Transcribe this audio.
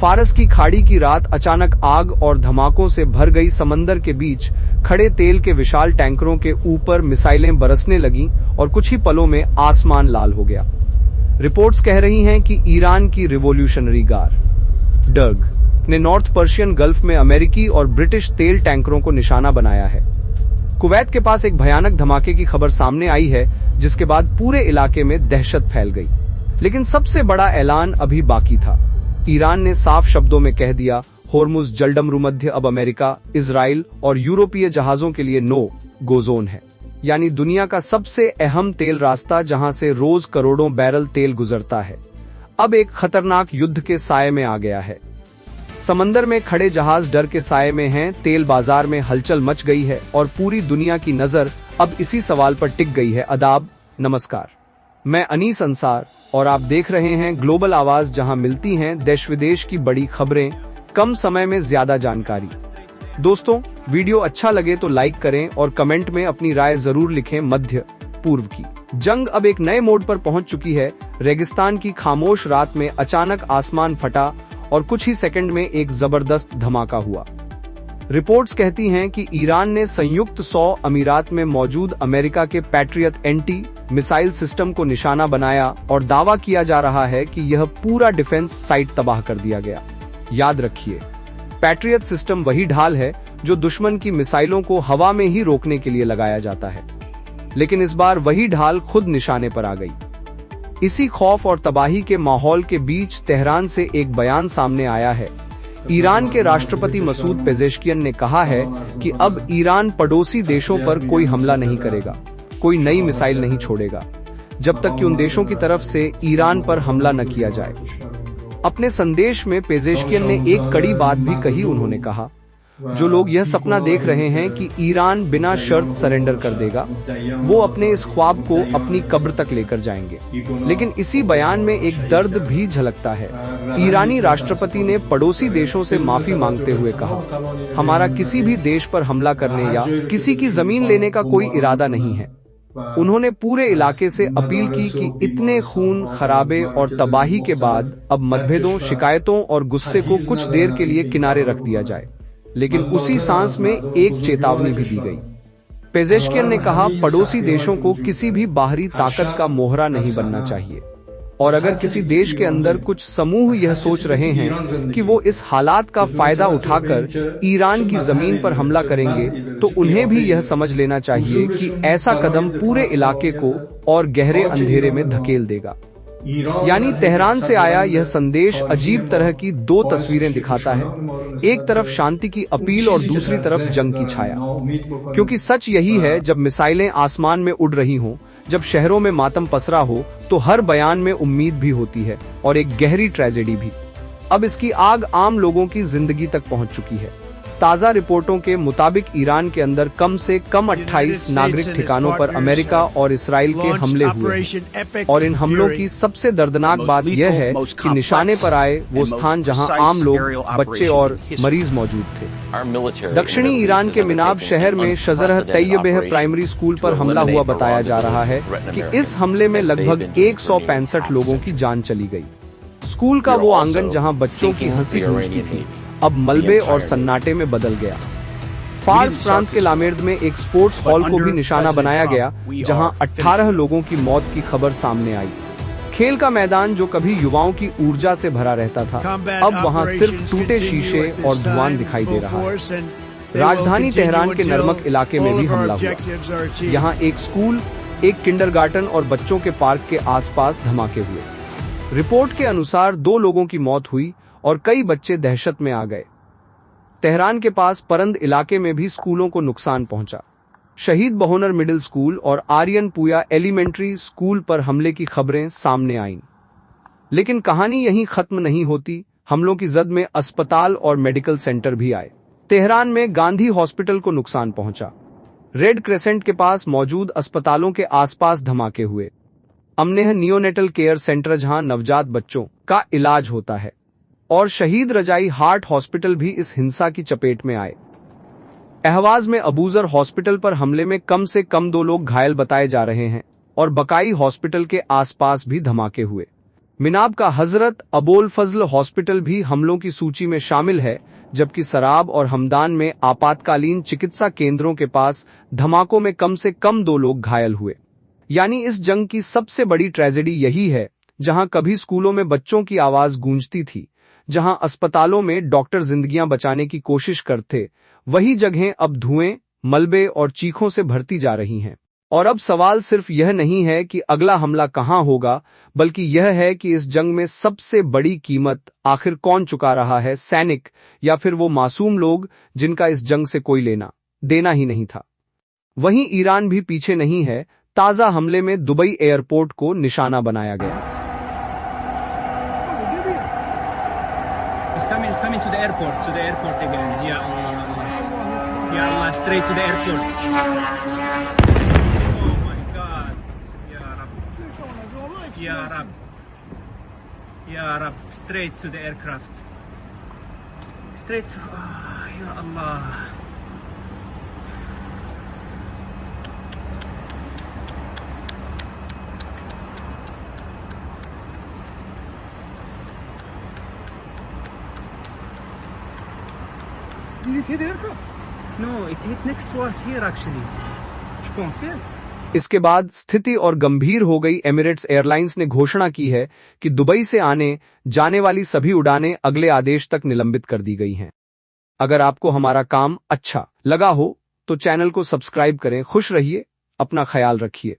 फारस की खाड़ी की रात अचानक आग और धमाकों से भर गई। समंदर के बीच खड़े तेल के विशाल टैंकरों के ऊपर मिसाइलें बरसने लगीं और कुछ ही पलों में आसमान लाल हो गया। रिपोर्ट्स कह रही हैं कि ईरान की रिवॉल्यूशनरी गार्ड डर्ग ने नॉर्थ पर्शियन गल्फ में अमेरिकी और ब्रिटिश तेल टैंकरों को निशाना बनाया है। कुवैत के पास एक भयानक धमाके की खबर सामने आई है, जिसके बाद पूरे इलाके में दहशत फैल गई। लेकिन सबसे बड़ा ऐलान अभी बाकी था। ईरान ने साफ शब्दों में कह दिया, होर्मुज जलडमरूमध्य अब अमेरिका, इजराइल और यूरोपीय जहाजों के लिए नो गो जोन है, यानी दुनिया का सबसे अहम तेल रास्ता जहां से रोज करोड़ों बैरल तेल गुजरता है, अब एक खतरनाक युद्ध के साये में आ गया है। समंदर में खड़े जहाज डर के साये में हैं, तेल बाजार में हलचल मच गई है और पूरी दुनिया की नजर अब इसी सवाल पर टिक गई है। आदाब, नमस्कार, मैं अनीस अंसार और आप देख रहे हैं ग्लोबल आवाज, जहां मिलती हैं देश विदेश की बड़ी खबरें कम समय में ज्यादा जानकारी। दोस्तों, वीडियो अच्छा लगे तो लाइक करें और कमेंट में अपनी राय जरूर लिखें। मध्य पूर्व की जंग अब एक नए मोड पर पहुंच चुकी है। रेगिस्तान की खामोश रात में अचानक आसमान फटा और कुछ ही सेकंड में एक जबरदस्त धमाका हुआ। रिपोर्ट्स कहती हैं कि ईरान ने संयुक्त 100 अमीरात में मौजूद अमेरिका के पैट्रियट एंटी मिसाइल सिस्टम को निशाना बनाया और दावा किया जा रहा है कि यह पूरा डिफेंस साइट तबाह कर दिया गया। याद रखिए, पैट्रियट सिस्टम वही ढाल है जो दुश्मन की मिसाइलों को हवा में ही रोकने के लिए लगाया जाता है, लेकिन इस बार वही ढाल खुद निशाने पर आ गई। इसी खौफ और तबाही के माहौल के बीच तेहरान से एक बयान सामने आया है। ईरान के राष्ट्रपति मसूद पेजेश्कियन ने कहा है कि अब ईरान पड़ोसी देशों पर कोई हमला नहीं करेगा, कोई नई मिसाइल नहीं छोड़ेगा, जब तक कि उन देशों की तरफ से ईरान पर हमला न किया जाए। अपने संदेश में पेजेश्कियन ने एक कड़ी बात भी कही। उन्होंने कहा, जो लोग यह सपना देख रहे हैं कि ईरान बिना शर्त सरेंडर कर देगा, वो अपने इस ख्वाब को अपनी कब्र तक लेकर जाएंगे। लेकिन इसी बयान में एक दर्द भी झलकता है। ईरानी राष्ट्रपति ने पड़ोसी देशों से माफी मांगते हुए कहा, हमारा किसी भी देश पर हमला करने या किसी की जमीन लेने का कोई इरादा नहीं है। उन्होंने पूरे इलाके से अपील की कि इतने खून खराबे और तबाही के बाद अब मतभेदों, शिकायतों और गुस्से को कुछ देर के लिए किनारे रख दिया जाए। लेकिन उसी सांस में एक चेतावनी भी दी गई। पेजेश्कियन ने कहा, पड़ोसी देशों को किसी भी बाहरी ताकत का मोहरा नहीं बनना चाहिए, और अगर किसी देश के अंदर कुछ समूह यह सोच रहे हैं कि वो इस हालात का फायदा उठाकर ईरान की जमीन पर हमला करेंगे, तो उन्हें भी यह समझ लेना चाहिए कि ऐसा कदम पूरे इलाके को और गहरे अंधेरे में धकेल देगा। यानी तेहरान से आया यह संदेश अजीब तरह की दो तस्वीरें दिखाता है, एक तरफ शांति की अपील और दूसरी तरफ जंग की छाया। क्योंकि सच यही है, जब मिसाइलें आसमान में उड़ रही हों, जब शहरों में मातम पसरा हो, तो हर बयान में उम्मीद भी होती है और एक गहरी ट्रेजेडी भी। अब इसकी आग आम लोगों की जिंदगी तक पहुंच चुकी है। ताजा रिपोर्टों के मुताबिक ईरान के अंदर कम से कम 28 नागरिक ठिकानों पर अमेरिका और इसराइल के हमले हुए, और इन हमलों की सबसे दर्दनाक बात यह है कि निशाने पर आए वो स्थान जहां आम लोग, बच्चे और मरीज मौजूद थे। दक्षिणी ईरान के मिनाब शहर में शजरह तैयबह प्राइमरी स्कूल पर हमला हुआ। बताया जा रहा है कि इस हमले में लगभग 165 लोगों की जान चली गई। स्कूल का वो आंगन जहां बच्चों की हंसी गूंजती थी, अब मलबे और सन्नाटे में बदल गया। फार्स प्रांत के लामेर्द में एक स्पोर्ट्स हॉल को भी निशाना बनाया गया, जहां 18 लोगों की मौत की खबर सामने आई। खेल का मैदान जो कभी युवाओं की ऊर्जा से भरा रहता था, अब वहां सिर्फ टूटे शीशे और धुआं दिखाई दे रहा है। राजधानी तेहरान के नरमक इलाके में भी हमला हुआ। यहाँ एक स्कूल, एक किंडरगार्टन और बच्चों के पार्क के आसपास धमाके हुए। रिपोर्ट के अनुसार 2 लोगों की मौत हुई और कई बच्चे दहशत में आ गए। तेहरान के पास परंद इलाके में भी स्कूलों को नुकसान पहुंचा। शहीद बहोनर मिडिल स्कूल और आर्यन पुया एलिमेंट्री स्कूल पर हमले की खबरें सामने आईं। लेकिन कहानी यहीं खत्म नहीं होती। हमलों की जद में अस्पताल और मेडिकल सेंटर भी आए। तेहरान में गांधी हॉस्पिटल को नुकसान पहुंचा। रेड क्रेसेंट के पास मौजूद अस्पतालों के आसपास धमाके हुए। अमनेह नियोनेटल केयर सेंटर, जहां नवजात बच्चों का इलाज होता है, और शहीद रजाई हार्ट हॉस्पिटल भी इस हिंसा की चपेट में आए। अहवाज में अबूजर हॉस्पिटल पर हमले में कम से कम 2 लोग घायल बताए जा रहे हैं और बकाई हॉस्पिटल के आसपास भी धमाके हुए। मिनाब का हजरत अबोल फजल हॉस्पिटल भी हमलों की सूची में शामिल है, जबकि सराब और हमदान में आपातकालीन चिकित्सा केंद्रों के पास धमाकों में कम से कम 2 लोग घायल हुए। यानी इस जंग की सबसे बड़ी ट्रेजेडी यही है, जहां कभी स्कूलों में बच्चों की आवाज गूंजती थी, जहां अस्पतालों में डॉक्टर जिंदगियां बचाने की कोशिश करते, वही जगहें अब धुएं, मलबे और चीखों से भरती जा रही हैं। और अब सवाल सिर्फ यह नहीं है कि अगला हमला कहां होगा, बल्कि यह है कि इस जंग में सबसे बड़ी कीमत आखिर कौन चुका रहा है, सैनिक या फिर वो मासूम लोग जिनका इस जंग से कोई लेना देना ही नहीं था। वहीं ईरान भी पीछे नहीं है। ताजा हमले में दुबई एयरपोर्ट को निशाना बनाया गया। It's coming to the airport again. Yeah. Ya Allah, straight to the airport. Oh my God. Ya Rab. Ya Rab. Ya Rab. Straight to the aircraft. Straight to... Oh, Ya Allah. Did it hit the aircraft? No, it hit next to us here actually. Je pense, yeah. इसके बाद स्थिति और गंभीर हो गई। Emirates airlines ने घोषणा की है कि दुबई से आने जाने वाली सभी उड़ानें अगले आदेश तक निलंबित कर दी गई हैं। अगर आपको हमारा काम अच्छा लगा हो तो चैनल को सब्सक्राइब करें। खुश रहिए, अपना ख्याल रखिए।